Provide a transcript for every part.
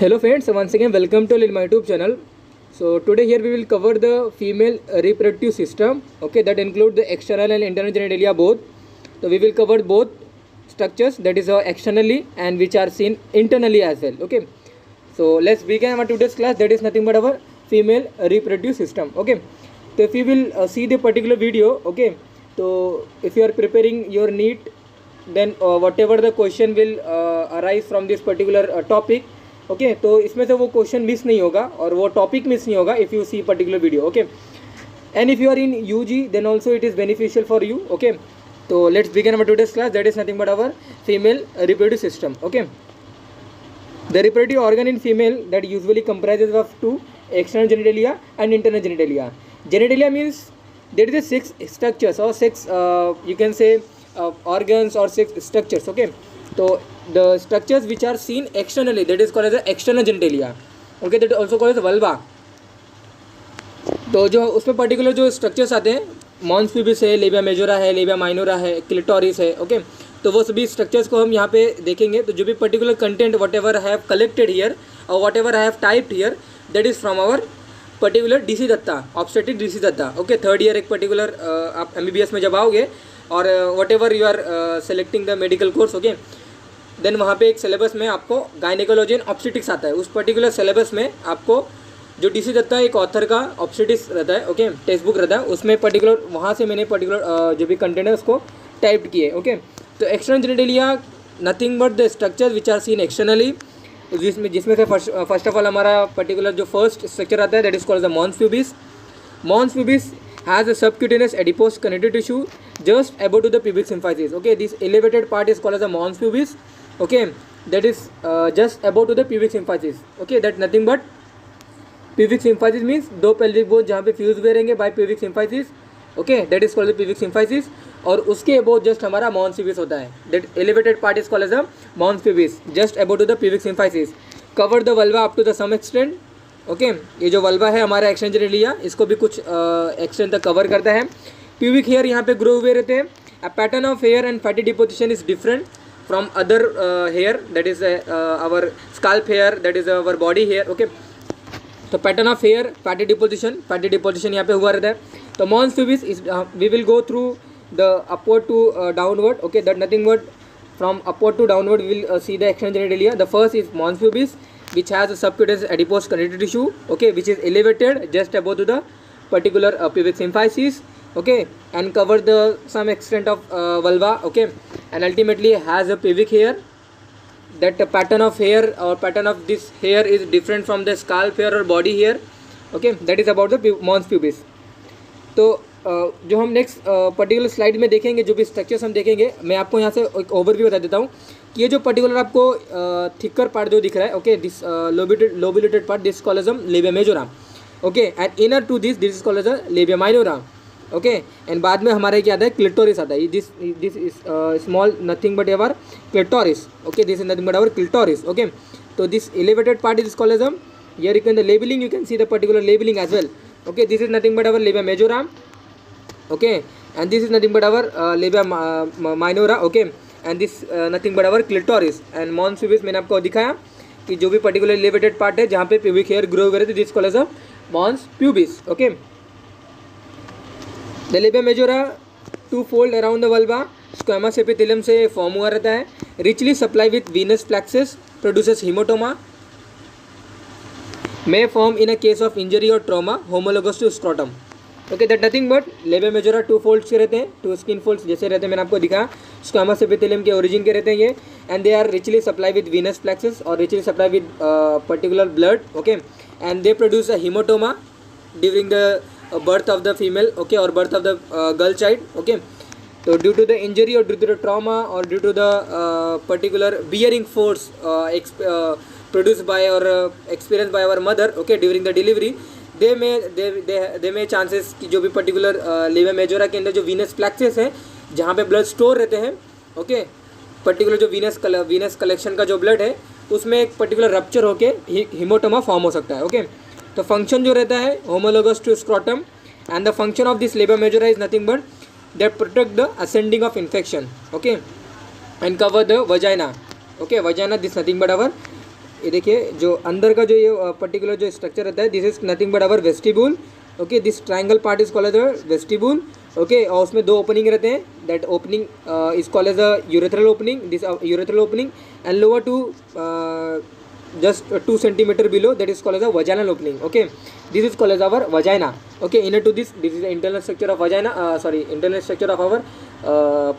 Hello friends, once again welcome to my YouTube channel. So today here we will cover the female reproductive system, okay, that include the external and internal genitalia both. So we will cover both structures, that is externally and which are seen internally as well, okay. So let's begin our today's class, that is nothing but our female reproductive system, okay. So if you will see the particular video, okay, so if you are preparing your NEET, then whatever the question will arise from this particular topic, okay तो इसमें से वो question miss नहीं होगा और वो topic miss नहीं होगा if you see particular video, okay. And if you are in UG then also it is beneficial for you, okay. तो let's begin our today's class, that is nothing but our female reproductive system, okay. The reproductive organ in female that usually comprises of two external genitalia and internal genitalia. Genitalia means that is six structures और six you can say organs or six structures, okay. So the structures which are seen externally, that is called as the external genitalia, okay, that is also called as vulva. तो जो उसमें particular जो structures आते हैं, Mons pubis है, labia majora है, labia minora है, clitoris है, ओके. तो वो सभी स्ट्रक्चर्स को हम यहाँ पे देखेंगे. तो जो भी particular content whatever have collected here और whatever have typed here, that is from our particular DC Dutta, obstetric DC Dutta, okay. Third year एक पर्टिकुलर आप MBBS में जब आओगे और whatever you are selecting the medical course, okay, then वहाँ पे एक सिलेबस में आपको गायनेकोलॉजी एंड ऑब्स्टेटिक्स आता है. उस पर्टिकुलर सिलेबस में आपको जो DC दत्ता एक ऑथर का ऑब्स्टेटिक्स रहता है, ओके, टेक्स्ट बुक रहता है, उसमें पर्टिकुलर वहाँ से मैंने पर्टिकुलर जो भी कंटेंट है उसको टाइप्ड किए, ओके. तो external genitalia nothing but the structure which are seen externally, जिसमें से फर्स्ट ऑफ ऑल हमारा पर्टिकुलर जो फर्स्ट स्ट्रक्चर आता है that is called the mons pubis. Mons pubis has a subcutaneous adipose connective tissue just above to the pubic symphysis, okay. This elevated part is called as the mons pubis, okay, that is just above to the pubic symphysis, okay. That nothing but pubic symphysis means दो pelvic bones जहाँ पे fuse हुए रहेंगे by pubic symphysis, okay, that is called the pubic symphysis. और उसके above just हमारा mons pubis होता है, that elevated part is called as the mons pubis just above to the pubic symphysis. Cover the vulva up to the some extent, okay. ये जो vulva है हमारा external genitalia, इसको भी कुछ एक्सटेंट तक कवर करता है. प्यूबिक हेयर यहाँ पे ग्रो हुए रहते हैं. A pattern of hair and fatty deposition is different from other hair, that is our scalp hair, that is our body hair, okay. तो pattern of hair, fatty deposition यहाँ पे हुआ रहता है. तो mons pubis is we will go through the upward to downward, okay, that nothing but from upward to downward we will see the external genitalia. The first is mons pubis which has a subcutaneous adipose connective tissue, okay, which is elevated just above to the particular pubic symphysis, okay, and cover the some extent of vulva, okay, and ultimately has a pubic hair. That pattern of hair or pattern of this hair is different from the scalp hair or body hair, okay. That is about the mons pubis. तो जो हम next particular slide में देखेंगे, जो भी structures हम देखेंगे, मैं आपको यहाँ से एक ओवरव्यू बता देता हूँ कि ये जो पर्टिकुलर आपको थिकर पार्ट जो दिख रहा है, okay, this lobulated part, this called as labia majora, okay, and inner to this is called as labia minora, okay. एंड बाद में हमारे क्या आता है, क्लिटोरिस आता है. This is small nothing but our clitoris, okay, this is nothing but our clitoris, okay. तो this elevated part is called as here you can the labelling, you can see the particular labelling as well, okay. This is nothing but our labia majora, okay, and this is nothing but our labia minora, okay, and this nothing but our clitoris and mons pubis. मैंने आपको दिखाया कि जो भी particular elevated part है जहाँ पे pubic hair grow हुए रहते, this called as mons pubis, okay. The labia majora two fold around the vulva, squamous epithelium से फॉर्म हुआ रहता है. Richly supply with venous plexus, produces hematoma, may form in a case of injury or trauma homologous to scrotum, okay. That nothing but labia majora two folds के रहते हैं, to skin folds जैसे रहते हैं, मैंने आपको दिखाया. स्क्वेमस एपिथेलियम के ओरिजिन के रहते हैं ये, and they are richly supply with venous plexus और richly supply with particular blood, okay, and they produce a hematoma during the birth of the female, okay, और birth of the girl child, okay. तो due to the injury और due to the trauma और due to the particular bearing force produced by or experienced by our mother, okay, during the delivery, they may chances कि जो भी particular labia majora के अंदर जो Venus plexus हैं जहाँ पे ब्लड स्टोर रहते हैं, ओके, पर्टिकुलर जो वीनस कलेक्शन का जो ब्लड है उसमें एक पर्टिकुलर रप्चर होके हीमोटोमा फॉर्म हो सकता है, ओके. तो फंक्शन जो रहता है homologous to scrotum, and the function of this labia majora is nothing but that protect the ascending of infection, okay, and cover the vagina, okay. Vagina, this nothing but our ये देखिए जो अंदर का जो ये पर्टिकुलर जो structure रहता है, this is nothing but our vestibule. Okay, this triangle part is called as a vestibule. Okay, और उसमें दो ओपनिंग रहते हैं, that opening is called as a urethral opening, this urethral opening, and lower to just 2 centimeter below, that is called as a vaginal opening. Okay, this is called as our vagina. Okay, inner to this is the internal structure of vagina, internal structure of our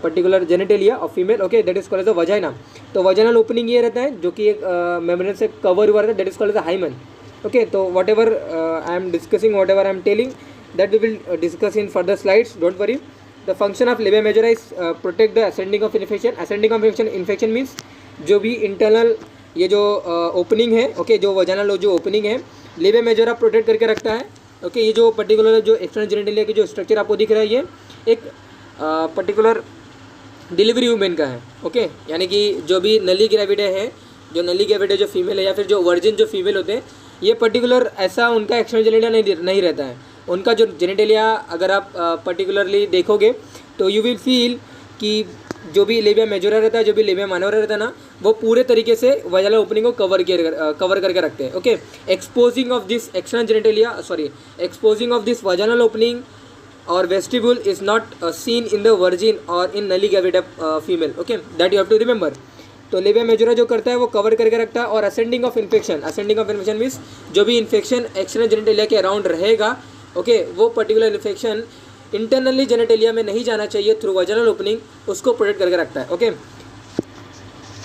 particular genitalia of female. Okay, that is called as a vagina. तो vaginal opening ये रहता है जो कि एक membrane से cover हुआ रहता है, that is called as a hymen. Okay, तो whatever I am discussing, whatever I am telling, that we will discuss in further slides, don't worry. The function of labia majora is protect the ascending of infection. Ascending of infection means जो भी internal ये जो opening है, okay, जो vaginal जो opening है, labia majora protect करके रखता है। ओके, ये जो पर्टिकुलर जो एक्सटर्नल जेनिटलिया की जो स्ट्रक्चर आपको दिख रहा है, ये एक पर्टिकुलर डिलीवरी वुमेन का है। ओके, यानी कि जो भी नली ग्रेविडे है, जो नली ग्रेविडे जो फीमेल है या फिर जो वर्जिन जो फीमेल होते हैं, ये पर्टिकुलर ऐसा उनका एक्सटर्नल जेनिटलिया नहीं रहता है। उनका जो जेनिटलिया अगर आप पर्टिकुलरली देखोगे तो यू विल फील कि जो भी लेबिया मेजोरा रहता है, जो भी लेबिया माइनोरा रहता है ना, वो पूरे तरीके से वजाइनल ओपनिंग को कवर करके रखते हैं। Okay, exposing of this external genitalia, exposing of this vaginal opening और vestibule is not seen in the virgin और in nulligravida female. Okay, that you have to remember. तो labia majora जो करता है वो कवर करके रखता है। और असेंडिंग ऑफ इन्फेक्शन मीन्स जो भी इन्फेक्शन एक्सटर्नल जेनिटलिया के अराउंड रहेगा, ओके, वो पर्टिकुलर इन्फेक्शन इंटरनली जेनिटलिया में नहीं जाना चाहिए थ्रू वजाइनल ओपनिंग, उसको प्रोटेक्ट करके रखता है। ओके,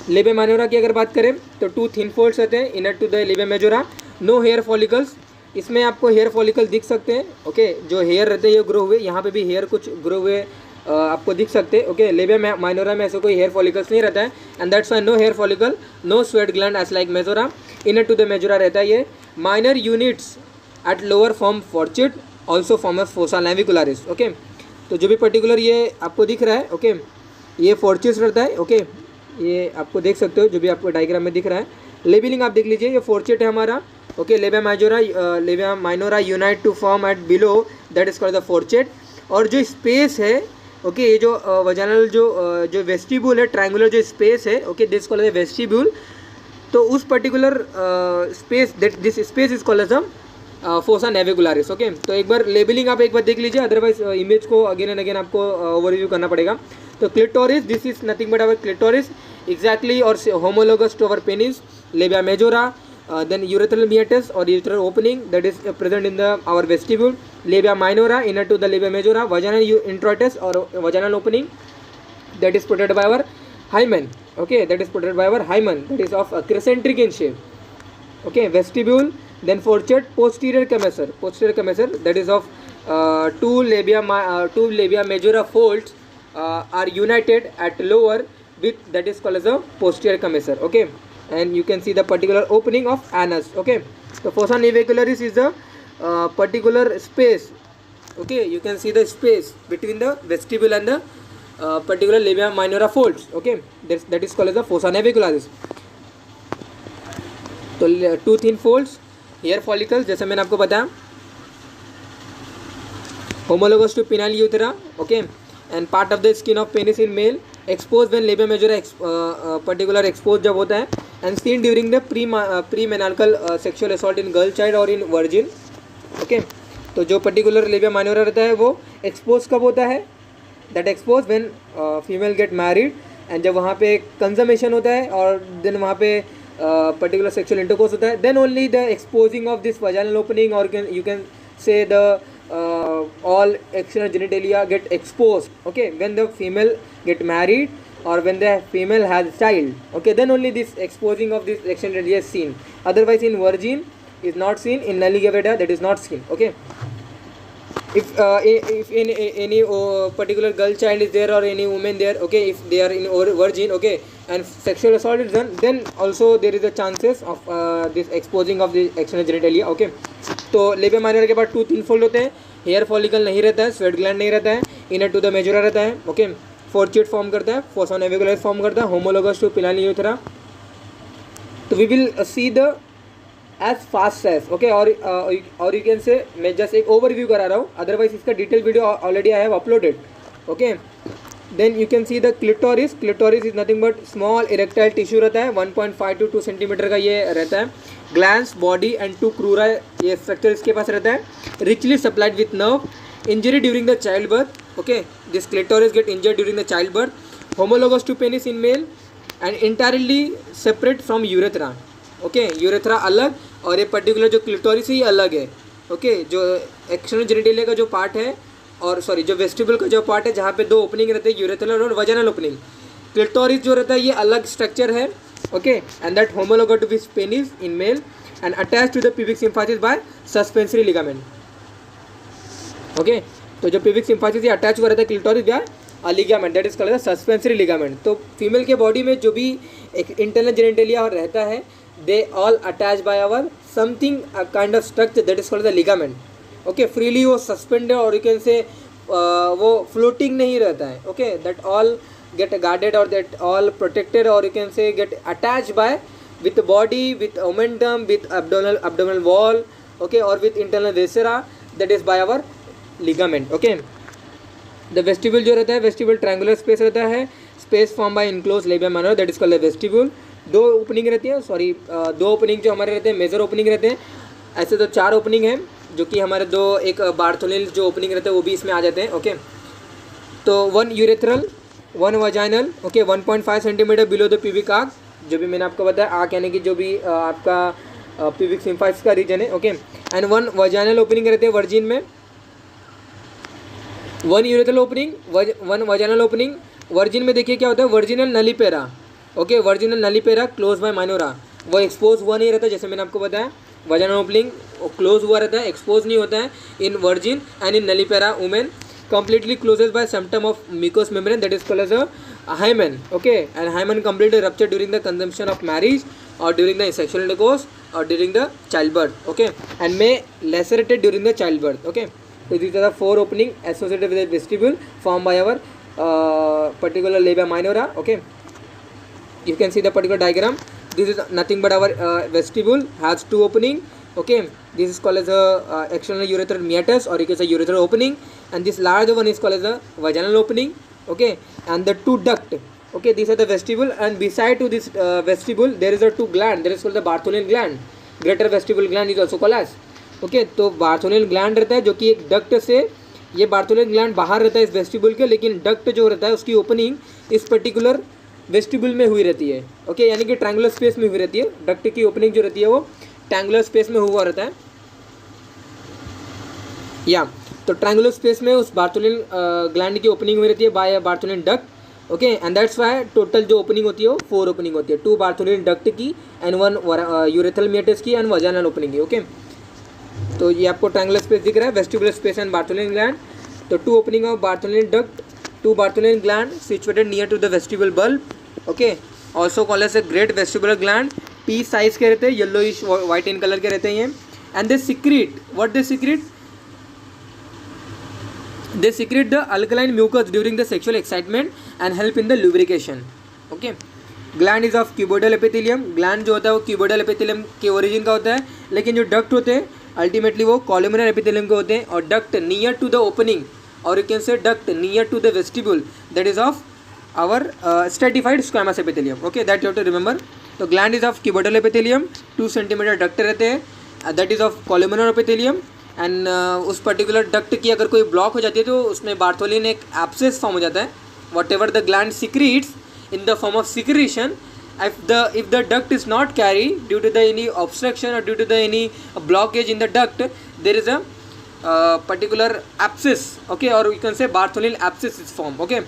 लेबिया माइनोरा की अगर बात करें तो 2 थिन फोल्ड्स रहते हैं inner to the labia majora, no hair follicles. इसमें आपको हेयर फॉलिकल दिख सकते हैं। ओके, जो हेयर रहते हैं ये ग्रो हुए, यहाँ पे भी हेयर कुछ ग्रो हुए आपको दिख सकते हैं। ओके, लेबिया माइनोरा में ऐसा कोई हेयर फॉलिकल्स नहीं रहता है, and that's why no hair follicle, no sweat gland as like majora. Inner to the majora रहता है ये minor units at lower form fourchette, also form of fossa navicularis. Okay, तो जो भी पर्टिकुलर ये आपको दिख रहा है, ओके, ये फोर्चिस रहता है। ओके, ये आपको देख सकते हो, जो भी आपको डायग्राम में दिख रहा है। लेबलिंग आप देख लीजिए, ये फोर्चिट है हमारा। Okay, labia minora unite to form at below, that is called the fourchette. और जो स्पेस है, ओके, ये जो वजाइनल जो वेस्टिब्यूल है, ट्रायंगुलर जो स्पेस है, okay, this called the vestibule. तो उस particular space, this space is called as fossa navicularis. Okay, तो एक बार लेबलिंग आप एक बार देख लीजिए, अदरवाइज इमेज को अगेन एंड अगेन आपको ओवरव्यू करना पड़ेगा। तो clitoris, this is nothing but our clitoris exactly और homologous to our penis. Labia majora, then urethral meatus or urethral opening that is present in the our vestibule. Labia minora inner to the labia majora, vaginal introitus or vaginal opening that is protected by our hymen. Okay, that is protected by our hymen, that is of crescentric in shape. Okay, vestibule, then fourchette, posterior commissure that is of two labia majora folds are united at lower with, that is called as a posterior commissure. Okay, and you can see the particular opening of anus. Okay, so fossa navicularis is the particular space. Okay, you can see the space between the vestibule and the particular labia minora folds. Okay, that is called as the fossa navicularis. तो 2 thin folds, hair follicles जैसे मैंने आपको बताया, homologous to penile urethra. Okay, and part of the skin of penis in male, exposed when labia majora particular exposed जब होता है, and seen during the premenarchal sexual assault in girl child or in virgin. Okay, तो जो particular labia minora रहता है वो expose कब होता है, that expose when female get married, and जब वहाँ पे consummation होता है और then वहाँ पे particular sexual intercourse होता है, then only the exposing of this vaginal opening, or you can say the all external genitalia get exposed. Okay, when the female get married or when the female has child, okay, then only this exposing of this external genitalia is seen. Otherwise in virgin is not seen, in nulli gavida that is not seen. Okay, if in any particular girl child is there or any woman there, okay, if they are in virgin, okay, and sexual assault is done, then also there is a chances of this exposing of the external genitalia. Okay, तो लेबिया minor के बाद 2 thin fold होते हैं, hair follicle नहीं रहता है, sweat gland नहीं रहता है, इनर टू द मेजोरा रहता है. ओके, फोर्चिट फॉर्म करता है, फोसा नेविकुलरिस फॉर्म करता है, होमोलोगस टू पिनाइल यूरेथ्रा. तो we will see the as fast as. Okay, और यू कैन से मैं जस्ट एक ओवरव्यू करा रहा हूँ, अदरवाइज इसका detail video already I have uploaded. Okay, then you can see the clitoris. Clitoris is nothing but small erectile tissue रहता है, 1.5 to 2 centimetre का ये रहता है. ग्लैंड्स, बॉडी एंड 2 क्रूरा, ये स्ट्रक्चर इसके पास रहता है. Richly supplied with nerve. Injury during the child birth. Okay, this clitoris get injured during the child birth. Homologous to penis in male and entirely separate from urethra. Okay, urethra अलग और ये particular जो clitoris है ये अलग है. Okay, जो external genitalia का जो पार्ट है और सॉरी जो वेस्टिबुल का जो पार्ट है जहाँ पे 2 ओपनिंग रहते हैं, यूरेथ्रल और वजाइनल ओपनिंग. क्लिटोरिस जो रहता है ये अलग स्ट्रक्चर है. Okay, and that homologous to with penis in male and attach to the pubic symphysis by suspensory ligament. Okay, तो जो प्यूबिक सिम्फाइसिस ये अटैच हुआ रहता है clitoris by ligament, that is called suspensory ligament. तो फीमेल के बॉडी में जो भी एक इंटरनल जेनिटेलिया रहता है, they all attach by our something kind of structure that is called the ligament. Okay, freely वो सस्पेंडेड और यू कैन से वो फ्लोटिंग नहीं रहता है. Okay, that all get guarded और दैट ऑल प्रोटेक्टेड और you can say get attach by with body, with omentum, with abdominal wall. Okay, और with internal viscera, that is by our ligament. Okay, the vestibule जो रहता है, vestibule triangular space रहता है, space form by enclose labia minor, that is called the vestibule. 2 opening रहती है, sorry 2 opening जो हमारे रहते हैं मेजर ओपनिंग रहते हैं. ऐसे तो 4 ओपनिंग हैं जो कि हमारे 2 एक बार्थोलिन जो ओपनिंग रहते हैं वो भी इसमें आ जाते हैं. ओके, तो 1 urethral, 1 vaginal. Okay, 1.5 centimetre below the pubic arc, जो भी मैंने आपको बताया, आर्क यानी कि जो भी आपका प्यूबिक सिम्फाइसिस का रीजन है. ओके, एंड 1 वजाइनल ओपनिंग रहते हैं वर्जिन में, 1 urethral opening, 1 vaginal opening. Virgin में देखिए क्या होता है, virginal nullipara. Okay, virginal nullipara close by minora, वो एक्सपोज हुआ नहीं रहता जैसे मैंने आपको बताया. वजाइनल ओपनिंग क्लोज हुआ रहता है, एक्सपोज नहीं होता है in virgin and in nullipara women. completely closes by symptom of mucous membrane that is called as a hymen. Okay, and hymen completely ruptured during the consumption of marriage or during the sexual intercourse or during the childbirth. Okay, and may lacerated during the childbirth. Okay, so these are the 4 opening associated with the vestibule formed by our particular labia minora. Okay, you can see the particular diagram. This is nothing but our vestibule has 2 opening. Okay, this is called as a external urethral meatus or you can say urethral opening, and this large one is called as a vaginal opening. Okay, and the 2 duct. Okay, these are the vestibule, and beside to this vestibule there is a 2 gland that is called the Bartholin gland. Greater vestibule gland is also called as. Okay, तो Bartholin gland रहता है जो कि एक duct से, ये Bartholin gland बाहर रहता है इस vestibule के, लेकिन duct जो रहता है उसकी opening इस particular वेस्टिब्यूल में हुई रहती है. ओके, यानी कि ट्रायंगुलर स्पेस में हुई रहती है. डक्ट की ओपनिंग जो रहती है वो ट्रायंगुलर स्पेस में हुआ रहता है. या तो ट्रायंगुलर स्पेस में उस बार्थोलिन ग्लैंड की ओपनिंग हुई रहती है by Bartholin duct. Okay, and that's why total जो ओपनिंग होती है वो 4 ओपनिंग होती है, 2 बार्थोलिन डक्ट की एंड 1 यूरेथ्रल मेटस की एंड वजाइनल ओपनिंग की. ओके, तो ये आपको ट्रायंगुलर स्पेस दिख रहा है, vestibular space and Bartholin gland. तो 2 opening of Bartholin duct, 2 Bartholin gland situated near to the vestibule bulb. Okay, also called as a great vestibular gland. Pea size के रहते हैं, yellowish white in color के रहते हैं ये. And they secrete, what they secrete? They secrete the alkaline mucus during the sexual excitement and help in the lubrication. Okay, gland is of cuboidal epithelium. Gland जो होता है वो cuboidal epithelium के origin का होता है, लेकिन जो duct होते हैं ultimately वो columnar epithelium के होते हैं, और duct near to the opening or you can say duct near to the vestibule that is of our stratified squamous epithelium. Okay, that you have to remember. So gland is of cuboidal epithelium, 2 cm duct रहते हैं, that is of columnar epithelium. and उस particular duct की अगर कोई block हो जाती है तो उसमें Bartholin एक abscess form हो जाता है. whatever the gland secretes in the form of secretion, if the duct is not carried due to the any obstruction or due to the any blockage in the duct, there is a particular abscess. Okay, or you can say Bartholin abscess is formed. Okay,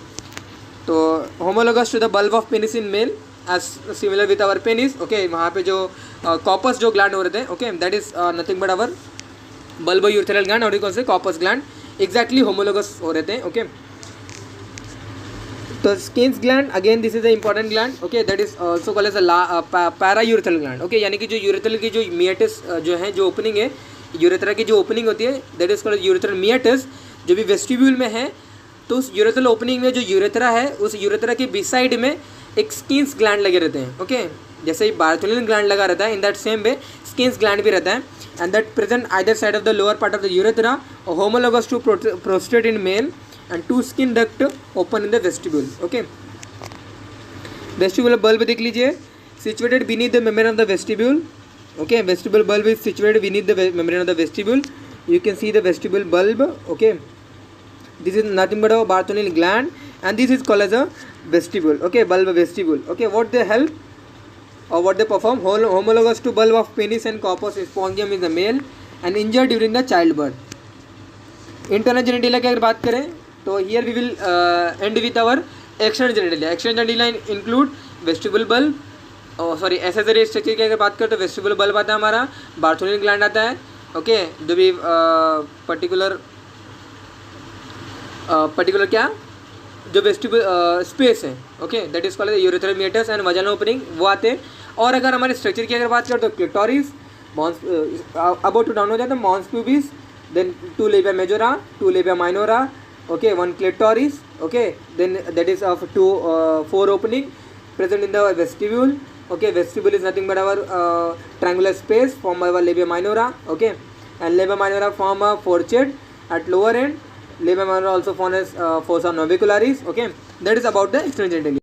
तो homologous to the bulb of penis in male as similar with our penis. Okay, वहाँ पे जो corpus जो gland हो रहे थे, okay, that is nothing but our bulbourethral gland or you can say corpus gland, exactly homologous हो रहे थे. Okay, तो Skin's gland, again this is the important gland. Okay, that is also called as a paraurethral gland. Okay, यानी कि जो urethral की जो meatus जो है, जो opening है यूरेथ्रा की जो ओपनिंग होती है, दैट इज कॉल्ड यूरेथ्रल मियाटस, जो भी वेस्टिब्यूल में है. तो उस यूरेथ्रल ओपनिंग में जो यूरेथ्रा है, उस यूरेथ्रा के बी साइड में एक स्किन्स ग्लैंड लगे रहते हैं. ओके, जैसे ही बार्थोलिन ग्लैंड लगा रहता है, in that same way Skene's gland भी रहता है. And that present either side of the lower part of the urethra, homologous to prostate in male and 2 skin duct open in the vestibule. Okay, vestibule bulb देख लीजिए, situated beneath the membrane of the vestibule. Okay, vestibule bulb is situated beneath the membrane of the vestibule. You can see the vestibule bulb. Okay, this is nothing but a Bartholomew gland, and this is called as a vestibule. Okay, bulb vestibule. Okay, what they help or what they perform, homologous to bulb of penis and corpus spongium is the male and injured during the childbirth. Internal genitalia की अगर बात करें तो here we will end with our external genitalia. External genitalia include vestibule bulb, accessory structure की अगर बात करें तो vestibule bulb आता है हमारा, Bartholomew gland आता है. ओके, जो भी पर्टिकुलर क्या जो वेस्टिबुल स्पेस है, okay, that is called urethral meatus and vaginal opening, वो आते हैं. और अगर हमारे स्ट्रक्चर की अगर बात करें तो क्लिटोरिस अबाउट टू डाउन हो जाता है, mons pubis, then 2 labia majora, 2 labia minora, okay, 1 clitoris, okay, then that is of 4 opening present in the vestibule. Okay, vestibule is nothing but our triangular space formed by our labia minora. Okay, and labia minora form a fourchette at lower end. Labia minora also formed as fossa navicularis. Okay, that is about the external genitalia.